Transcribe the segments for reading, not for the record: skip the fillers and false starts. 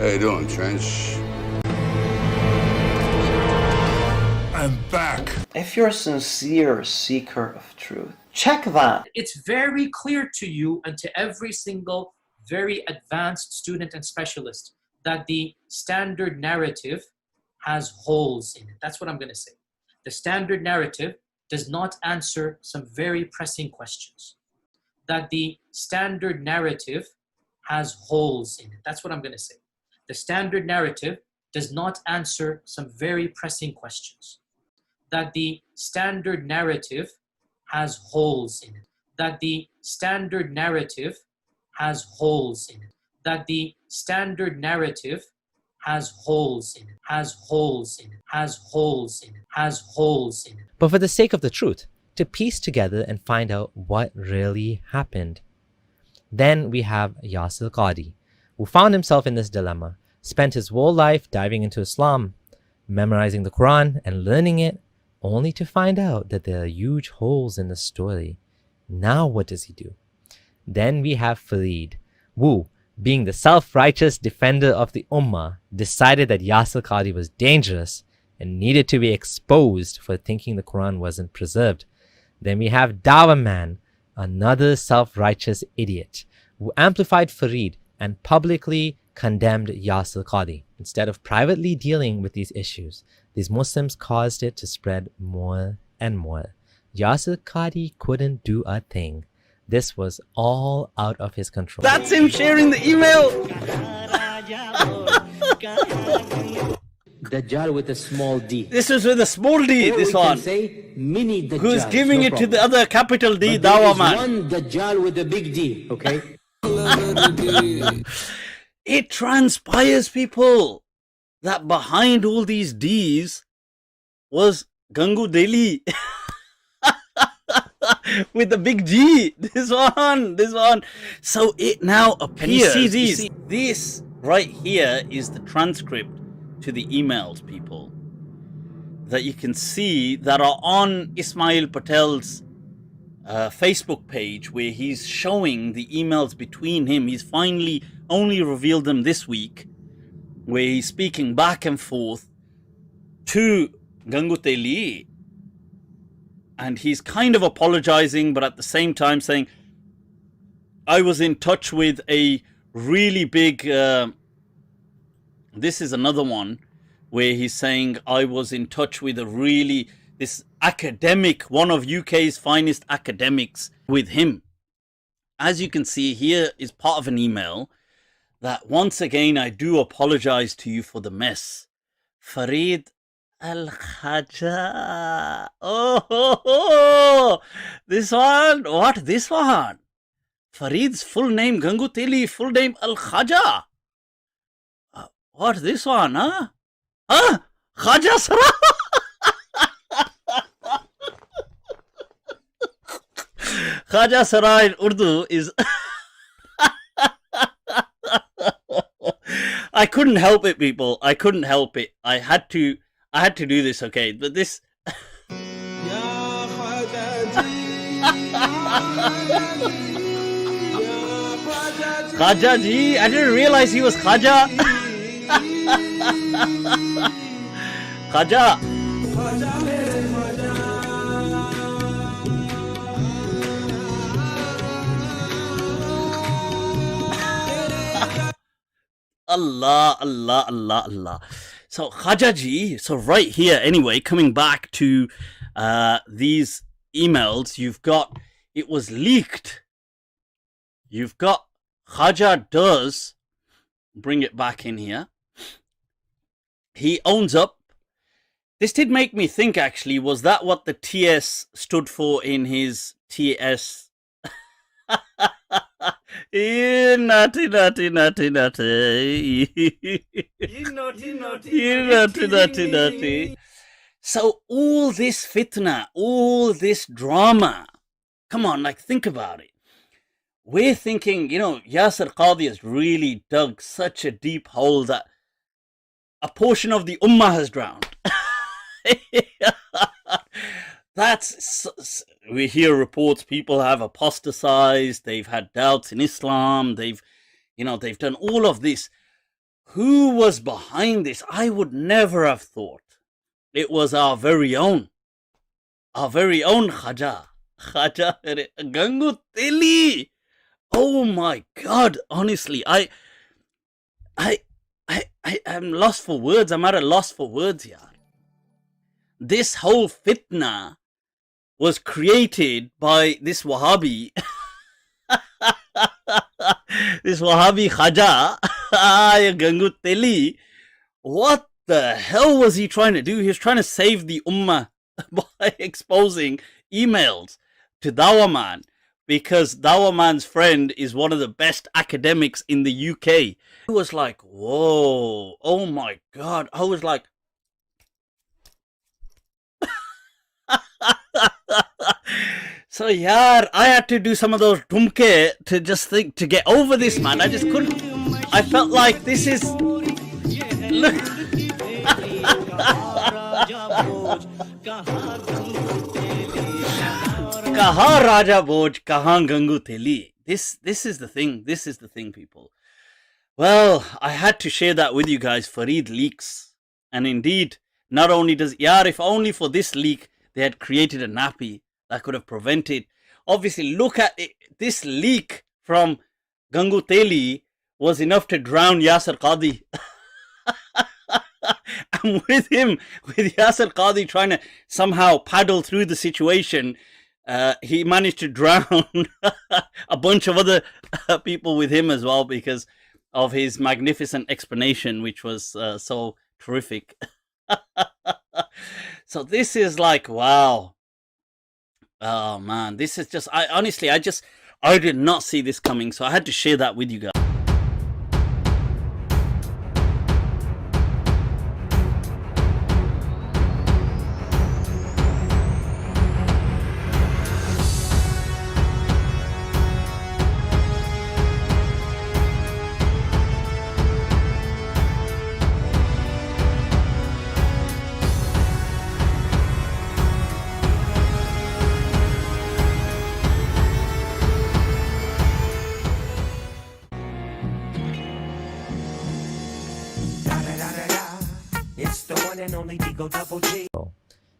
How you doing, Trench? I'm back. If you're a sincere seeker of truth, check that. It's very clear to you and to every single very advanced student and specialist that the standard narrative has holes in it. That's what I'm going to say. The standard narrative does not answer some very pressing questions. That the standard narrative has holes in it. That's what I'm going to say. The standard narrative does not answer some very pressing questions. That the standard narrative has holes in it. That the standard narrative has holes in it. That the standard narrative has holes in it, has holes in it, has holes in it, has holes in it. But for the sake of the truth, to piece together and find out what really happened. Then we have Yasir Qadi, who found himself in this dilemma, spent his whole life diving into Islam, memorizing the Quran and learning it, only to find out that there are huge holes in the story. Now what does he do? Then we have Farid, who, being the self-righteous defender of the Ummah, decided that Yasir Qadi was dangerous and needed to be exposed for thinking the Quran wasn't preserved. Then we have Dawah Man, another self-righteous idiot, who amplified Farid and publicly condemned Yasir Qadi. Instead of privately dealing with these issues, these Muslims caused it to spread more and more. Yasir Qadi couldn't do a thing. This was all out of his control. That's him sharing the email. Dajjal with a small d. This is with a small d, Or this we can one. say mini Dajjal. Who's giving no it to the problem. other capital D, But there Dawah is Man. one Dajjal with a big D, okay? It transpires, people, that behind all these D's was Gangu Delhi. With the big G. This one. So it now appears. Can you see these? This right here is the transcript to the emails, people, that you can see that are on Ismail Patel's Facebook page, where he's showing the emails between him. He's finally only revealed them this week, where he's speaking back and forth to Gangu Delhi. And he's kind of apologizing, but at the same time saying, I was in touch with a really big... this is another one where he's saying, I was in touch with this academic, one of UK's finest academics, with him. As you can see, here is part of an email that, once again, I do apologize to you for the mess. Farid Al-Khaja. Oh, this one. What? This one? Farid's full name, Gangu Delhi, full name Al-Khaja. What? This one, huh? Huh? Khaja Sara? Khaja Sara in Urdu is... I couldn't help it, people. I couldn't help it. I had to do this, okay? But this... Khaja ji, I didn't realize he was Khaja. Khaja. Allah, Allah, Allah, Allah. So Khaja ji, so right here, anyway, coming back to these emails, you've got, it was leaked. You've got Khaja does, bring it back in here. He owns up. This did make me think, actually, was that what the TS stood for in his TS? Naughty, naughty, naughty, naughty. You naughty. So all this fitna, all this drama, come on, like, think about it. We're thinking, Yasir Qadi has really dug such a deep hole that a portion of the Ummah has drowned. We hear reports people have apostatized, they've had doubts in Islam, they've done all of this. who was behind this? I would never have thought it was our very own Khaja Gangu Teli. Oh my God! Honestly, I am lost for words. I'm at a loss for words here. This whole fitna was created by this Wahhabi, this Wahhabi Khaja Gangu Teli. What the hell was he trying to do? He was trying to save the ummah by exposing emails to Dawaman, because Dawaman's friend is one of the best academics in the UK. It was like, whoa, oh my God. I was like, so yeah, I had to do some of those dumke to just think, to get over this, man. I just couldn't. I felt like this is, look. Kaha Raja Boj, kahan Gangu Teli. This is the thing. This is the thing, people. Well, I had to share that with you guys. Farid leaks. And indeed, not only does, if only for this leak, they had created a nappy that could have prevented. Obviously, look at it. This leak from Gangu Teli was enough to drown Yasir Qadi. And with him, with Yasir Qadi trying to somehow paddle through the situation, he managed to drown a bunch of other people with him as well, because of his magnificent explanation, which was so terrific. So this is like, wow. Oh man, this is just, I did not see this coming, so I had to share that with you guys.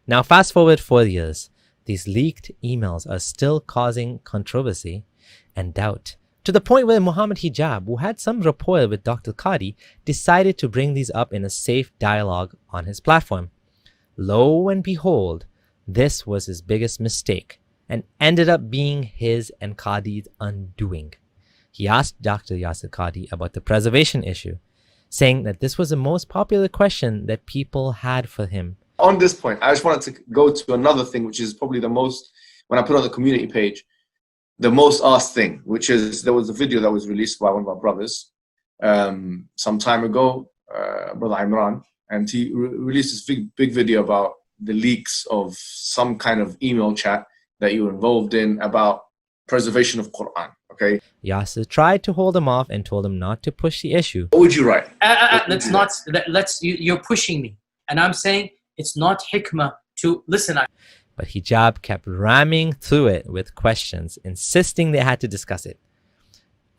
Now fast forward 4 years, these leaked emails are still causing controversy and doubt, to the point where Mohammed Hijab, who had some rapport with Dr. Qadi, decided to bring these up in a safe dialogue on his platform. Lo and behold, this was his biggest mistake and ended up being his and Qadi's undoing. He asked Dr. Yasir Qadi about the preservation issue, saying that this was the most popular question that people had for him. On this point, I just wanted to go to another thing, which is probably the most, when I put on the community page, the most asked thing, which is, there was a video that was released by one of our brothers some time ago, Brother Imran, and he released this big video about the leaks of some kind of email chat that you were involved in about preservation of Quran. Okay. Yasir tried to hold him off and told him not to push the issue. What would you write? You're pushing me. And I'm saying it's not hikmah to listen. But Hijab kept ramming through it with questions, insisting they had to discuss it.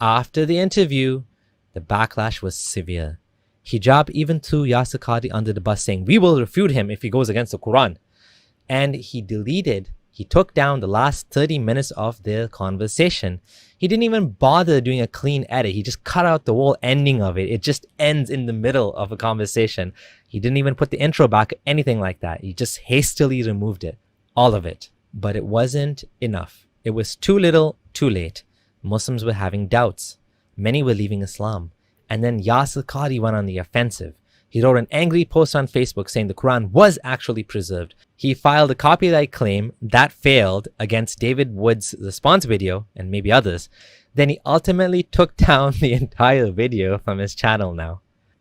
After the interview, the backlash was severe. Hijab even threw Yasir Qadi under the bus, saying, "We will refute him if he goes against the Quran." And he took down the last 30 minutes of their conversation. He didn't even bother doing a clean edit. He just cut out the whole ending of it. It just ends in the middle of a conversation. He didn't even put the intro back, anything like that. He just hastily removed it, all of it. But it wasn't enough. It was too little, too late. Muslims were having doubts. Many were leaving Islam. And then Yasir Qadi went on the offensive. He wrote an angry post on Facebook saying the Quran was actually preserved. He filed a copyright claim that failed against David Wood's response video and maybe others. Then he ultimately took down the entire video from his channel now.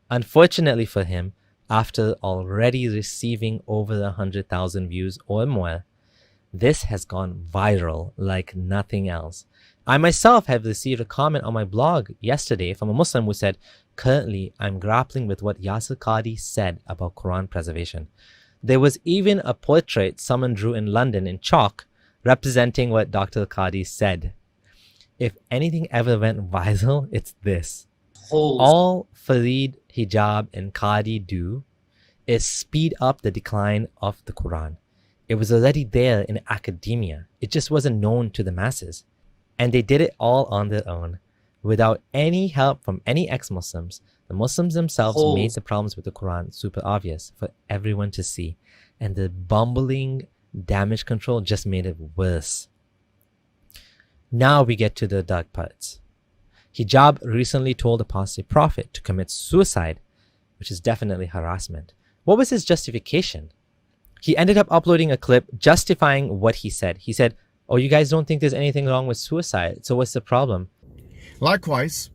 Unfortunately for him, after already receiving over 100,000 views or more, this has gone viral like nothing else. I myself have received a comment on my blog yesterday from a Muslim who said, "Currently, I'm grappling with what Yasir Qadi said about Quran preservation." There was even a portrait someone drew in London in chalk representing what Dr. Qadi said. If anything ever went viral, it's this. holes. All Farid, Hijab, and Qadi do is speed up the decline of the Quran. It was already there in academia. It just wasn't known to the masses. And they did it all on their own, without any help from any ex-Muslims. The Muslims themselves Holes. made the problems with the Quran super obvious for everyone to see. And the bumbling damage control just made it worse. Now we get to the dark parts. Hijab recently told apostate prophet to commit suicide, which is definitely harassment. What was his justification? He ended up uploading a clip justifying what he said. He said, "Oh, you guys don't think there's anything wrong with suicide, so what's the problem?" Likewise,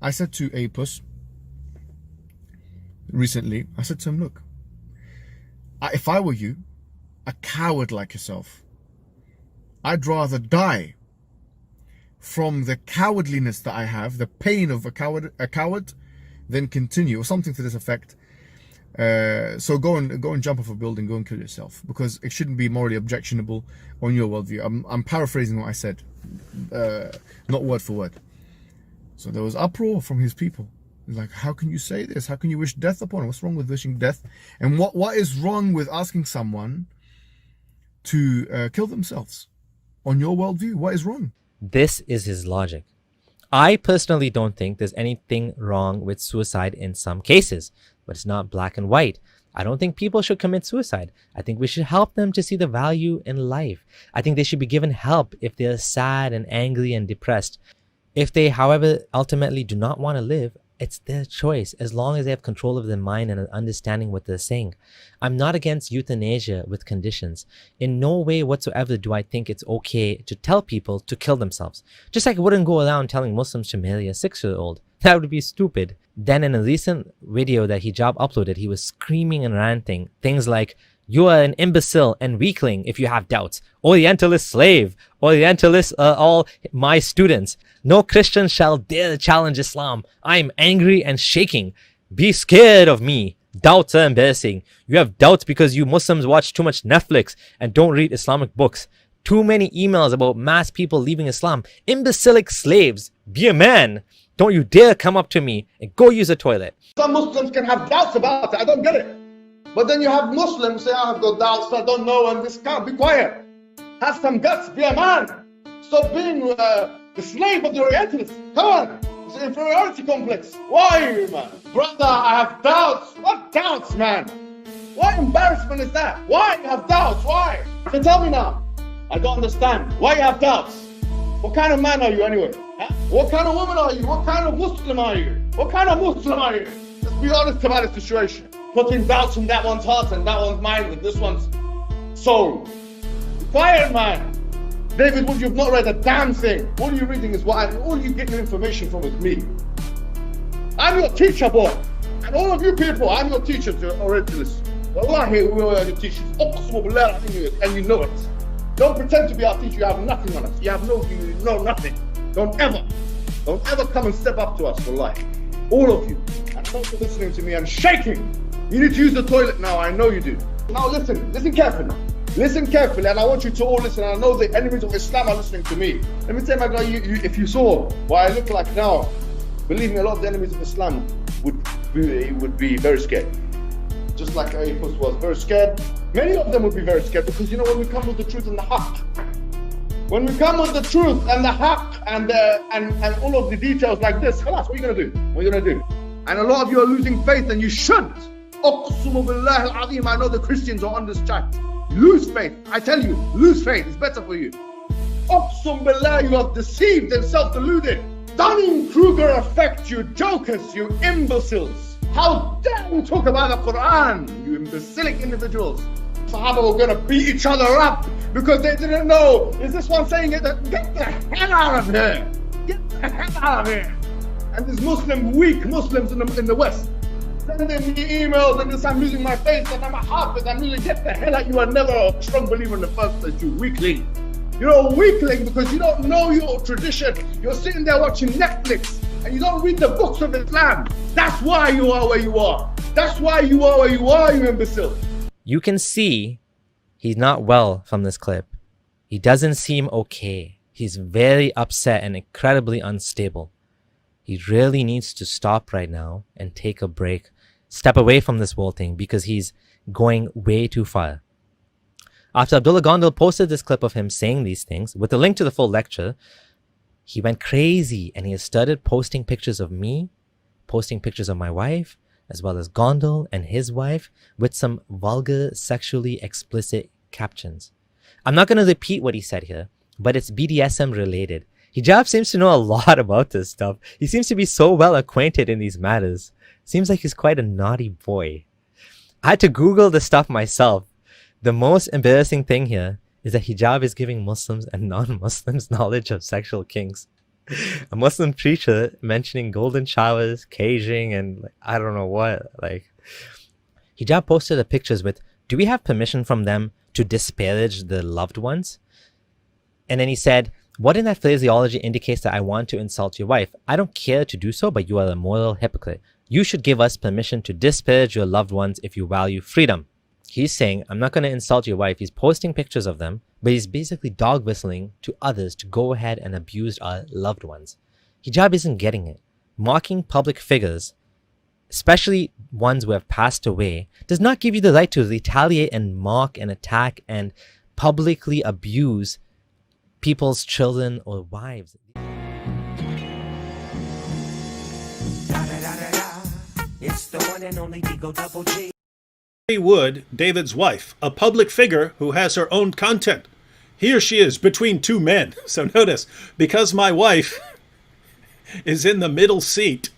I said to Apus recently, I said to him, look, if I were you, a coward like yourself, I'd rather die from the cowardliness that I have, the pain of a coward, than continue, or something to this effect. So go and jump off a building, go and kill yourself, because it shouldn't be morally objectionable on your worldview. I'm paraphrasing what I said, not word for word. So there was uproar from his people. Like, how can you say this? How can you wish death upon him? What's wrong with wishing death? And what is wrong with asking someone to kill themselves on your worldview? What is wrong? This is his logic. I personally don't think there's anything wrong with suicide in some cases, but it's not black and white. I don't think people should commit suicide. I think we should help them to see the value in life. I think they should be given help if they're sad and angry and depressed. If they, however, ultimately do not want to live, it's their choice, as long as they have control of their mind and understanding what they're saying. I'm not against euthanasia with conditions. In no way whatsoever do I think it's okay to tell people to kill themselves. Just like I wouldn't go around telling Muslims to marry a 6-year-old. That would be stupid. Then in a recent video that Hijab uploaded, he was screaming and ranting things like, "You are an imbecile and weakling if you have doubts. Orientalist slave. Orientalists are all my students. No Christian shall dare challenge Islam. I am angry and shaking. Be scared of me. Doubts are embarrassing. You have doubts because you Muslims watch too much Netflix and don't read Islamic books. Too many emails about mass people leaving Islam. Imbecilic slaves. Be a man. Don't you dare come up to me and go use a toilet." Some Muslims can have doubts about it. I don't get it. But then you have Muslims say, "I have got doubts, I don't know," and this can't be quiet. Have some guts, be a man. Stop being the slave of the Orientalists. Come on, it's an inferiority complex. Why, man? Brother, I have doubts. What doubts, man? What embarrassment is that? Why you have doubts? Why? So tell me now. I don't understand. Why you have doubts? What kind of man are you anyway? Huh? What kind of woman are you? What kind of Muslim are you? What kind of Muslim are you? Let's be honest about the situation. Putting doubts in that one's heart and that one's mind and this one's soul. Quiet, man. David Wood, you've not read a damn thing. All you're reading is all you get your information from is me. I'm your teacher, boy. And all of you people, I'm your teacher to Orientalists. Wallahi, we are your teachers. And you know it. Don't pretend to be our teacher. You have nothing on us. You know nothing. Don't ever come and step up to us, wallahi. All of you. And thanks for listening to me. I'm shaking. You need to use the toilet now. I know you do. Now listen carefully. Listen carefully, and I want you to all listen. I know the enemies of Islam are listening to me. Let me tell you, my guy, if you saw what I look like now, believe me, a lot of the enemies of Islam would be very scared. Just like Apus was very scared. Many of them would be very scared, because you know, when we come with the truth and the haqq, when we come with the truth and the haqq and all of the details like this, khalas, what are you gonna do? What are you gonna do? And a lot of you are losing faith, and you should. Uqsumu billahi al-azim, I know the Christians are on this chat. Lose faith. I tell you, lose faith. It's better for you. Uqsum billah, you are deceived and self-deluded. Dunning-Kruger effect, you jokers, you imbeciles. How dare you talk about the Quran, you imbecilic individuals. Sahaba were going to beat each other up because they didn't know. Is this one saying it? Get the hell out of here. Get the hell out of here. And these weak Muslims in the West, sending me emails and this, I'm losing my faith and I'm a hafiz, I'm losing. Get the hell out. You are never a strong believer in the first place, you weakling. You're a weakling because you don't know your tradition. You're sitting there watching Netflix and you don't read the books of Islam. That's why you are where you are. That's why you are where you are, you imbecile. You can see he's not well from this clip. He doesn't seem okay. He's very upset and incredibly unstable. he really needs to stop right now and take a break, step away from this whole thing, because he's going way too far. After Abdullah Gondal posted this clip of him saying these things, with a link to the full lecture, he went crazy and he has started posting pictures of me, posting pictures of my wife, as well as Gondal and his wife, with some vulgar, sexually explicit captions. I'm not going to repeat what he said here, but it's BDSM related. Hijab seems to know a lot about this stuff. He seems to be so well acquainted in these matters. Seems like he's quite a naughty boy. I had to Google this stuff myself. The most embarrassing thing here is that hijab is giving Muslims and non-Muslims knowledge of sexual kinks. A Muslim preacher mentioning golden showers, caging, and I don't know what. Hijab posted the pictures with, "Do we have permission from them to disparage the loved ones?" And then he said, "What in that phraseology indicates that I want to insult your wife? I don't care to do so, but you are a moral hypocrite. You should give us permission to disparage your loved ones if you value freedom." He's saying, I'm not going to insult your wife. He's posting pictures of them, but he's basically dog whistling to others to go ahead and abuse our loved ones. Hijab isn't getting it. Mocking public figures, especially ones who have passed away, does not give you the right to retaliate and mock and attack and publicly abuse people's children or wives. It's the one and only Digo Double G. Wood, David's wife, a public figure who has her own content. Here she is between two men. So notice, because my wife is in the middle seat,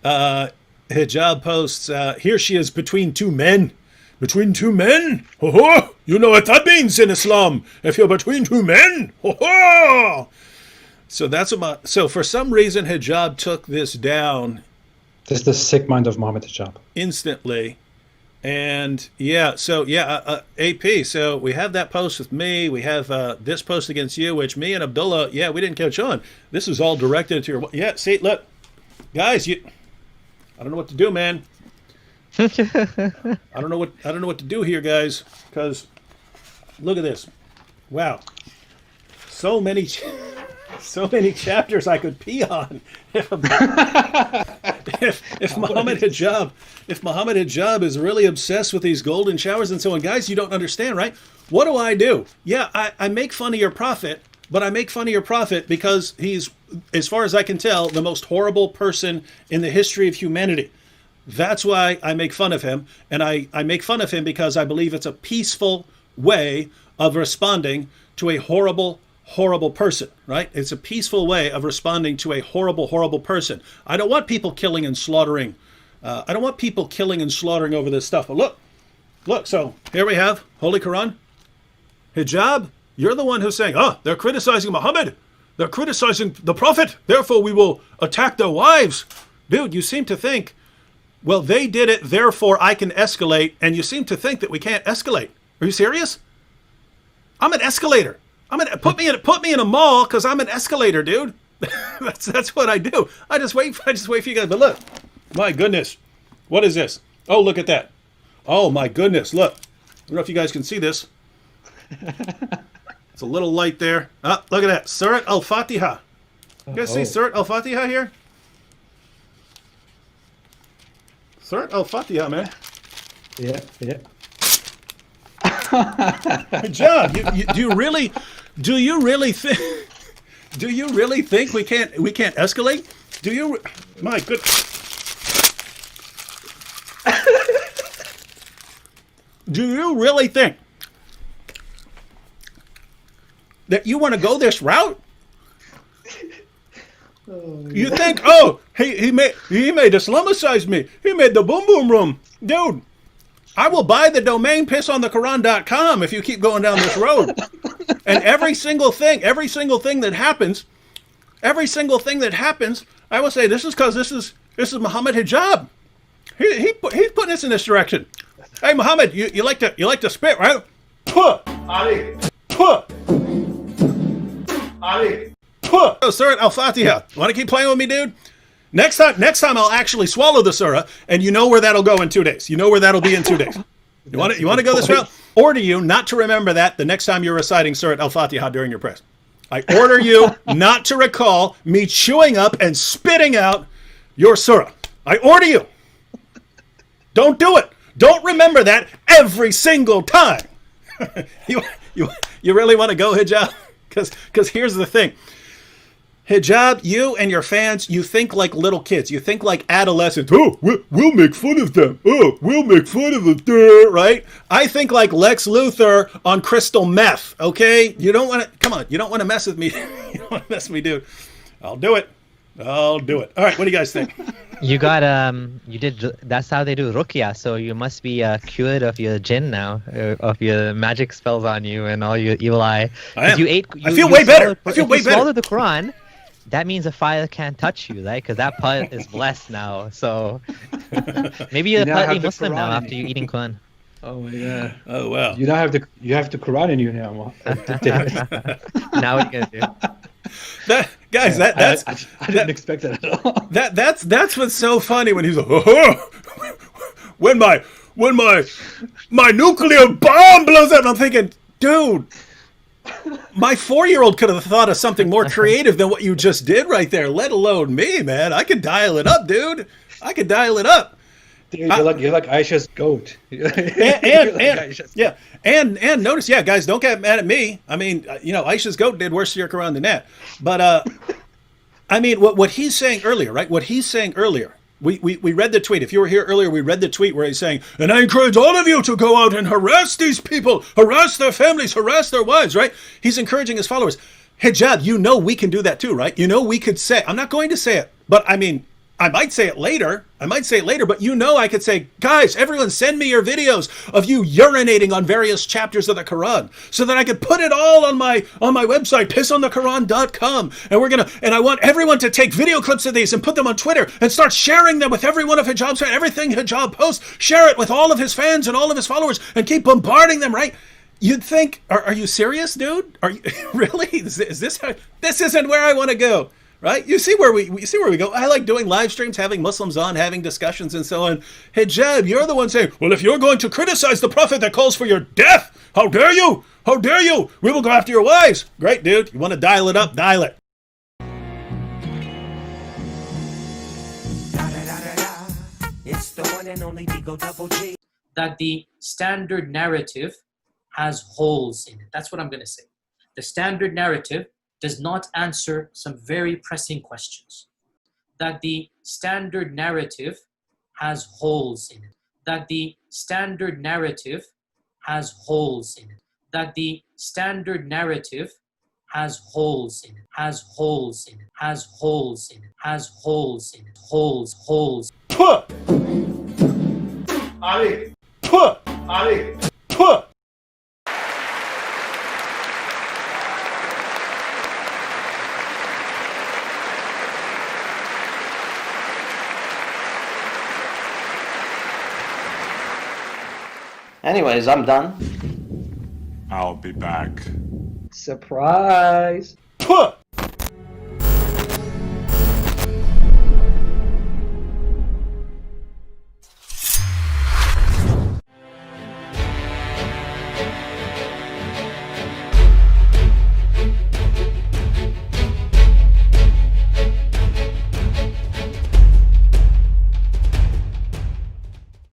Hijab posts, here she is between two men. Between two men? Ho ho! You know what that means in Islam. If you're between two men, ho ho! So that's what so for some reason Hijab took this down. This is the sick mind of Mohammed Hijab. Instantly. And yeah, so yeah, AP. So we have that post with me. We have this post against you, which me and Abdullah, yeah, we didn't catch on. This is all directed to your. Yeah, see, look, guys, I don't know what to do, man. I don't know what to do here, guys, because look at this. Wow, so many chapters I could pee on. If Mohammed Hijab is really obsessed with these golden showers and so on, guys, you don't understand, right? What do? Yeah, I make fun of your prophet, but I make fun of your prophet because he's, as far as I can tell, the most horrible person in the history of humanity. That's why I make fun of him, and I make fun of him because I believe it's a peaceful way of responding to a horrible person, right? It's a peaceful way of responding to a horrible person. I don't want people killing and slaughtering. I don't want people killing and slaughtering over this stuff. But look, so here we have Holy Quran. Hijab, you're the one who's saying, they're criticizing Muhammad. They're criticizing the Prophet. Therefore, we will attack their wives. Dude, you seem to think, well, they did it, therefore I can escalate. And you seem to think that we can't escalate. Are you serious? I'm an escalator. Put me in a mall because I'm an escalator, dude. that's what I do. I just wait for you guys. But look, my goodness, what is this? Oh, look at that. Oh my goodness, look. I don't know if you guys can see this. It's a little light there. Look at that. Surat Al-Fatiha. You guys see Surat Al-Fatiha here? Surat Al-Fatiha, man. Yeah. John, do you really think we can't escalate? Do you? My goodness. Do you really think that you want to go this route? You think, he may Islamicize me. He made the boom boom room, dude. I will buy the domain pissonthequran.com if you keep going down this road. And every single thing that happens, I will say this is because this is Mohammed Hijab. He's putting us in this direction. Hey Mohammed, you like to spit, right? Puh. Ali. Puh. Ali. Puh. Oh, Surat Al-Fatiha. Want to keep playing with me, dude? Next time I'll actually swallow the surah, and you know where that'll go in 2 days. You know where that'll be in 2 days. You want to go this route? Or do you not to remember that the next time you're reciting Surat Al-Fatiha during your prayers? I order you not to recall me chewing up and spitting out your surah. I order you. Don't do it. Don't remember that every single time. You really want to go, Hijab? Because here's the thing. Hijab, you and your fans, you think like little kids. You think like adolescents. Oh, we'll make fun of them. Oh, we'll make fun of them, right? I think like Lex Luthor on crystal meth, okay? You don't want to, come on, you don't want to mess with me. You don't want to mess with me, dude. I'll do it. All right, what do you guys think? You got that's how they do ruqya, so you must be cured of your jinn now, of your magic spells on you and all your evil eye. I am. I feel way better. I feel way better. If you swallow the Quran, that means the fire can't touch you, right? Because that part is blessed now. So maybe you're partly Muslim now after you eating Quran. Oh my god. Oh wow. You have the Quran in you now. Now what are you gonna do? Guys, I didn't expect that at all. That's what's so funny when he's like, oh, when my nuclear bomb blows up. And I'm thinking, dude, my 4-year-old could have thought of something more creative than what you just did right there. Let alone me, man. I could dial it up, dude. I could dial it up. Dude, you're like Aisha's goat. And notice, guys, don't get mad at me. I mean, Aisha's goat did worse to your Quran than that. But I mean, what he's saying earlier, right? What he's saying earlier. We read the tweet. If you were here earlier, we read the tweet where he's saying, and I encourage all of you to go out and harass these people, harass their families, harass their wives, right? He's encouraging his followers. Hijab, we can do that too, right? We could say, I'm not going to say it, but I mean, I might say it later, but I could say, guys, everyone send me your videos of you urinating on various chapters of the Quran so that I could put it all on my website, pissonthequran.com. And I want everyone to take video clips of these and put them on Twitter and start sharing them with every one of Hijab's fans. Everything Hijab posts, share it with all of his fans and all of his followers and keep bombarding them, right? You'd think, are you serious, dude? Are you really? Is this how, this isn't where I want to go. Right? You see where we go. I like doing live streams, having Muslims on, having discussions and so on. Hijab, you're the one saying, well, if you're going to criticize the Prophet that calls for your death, how dare you? How dare you? We will go after your wives. Great, dude. You want to dial it up? Dial it. It's the one and only Digo Double G. That the standard narrative has holes in it. That's what I'm going to say. The standard narrative does not answer some very pressing questions. That the standard narrative has holes in it. That the standard narrative has holes in it. That the standard narrative has holes in it. Has holes in it. Has holes in it. Has holes in it. Holes. Puh! Ali! Puh! Ali! Puh! Anyways, I'm done. I'll be back. Surprise. Puh!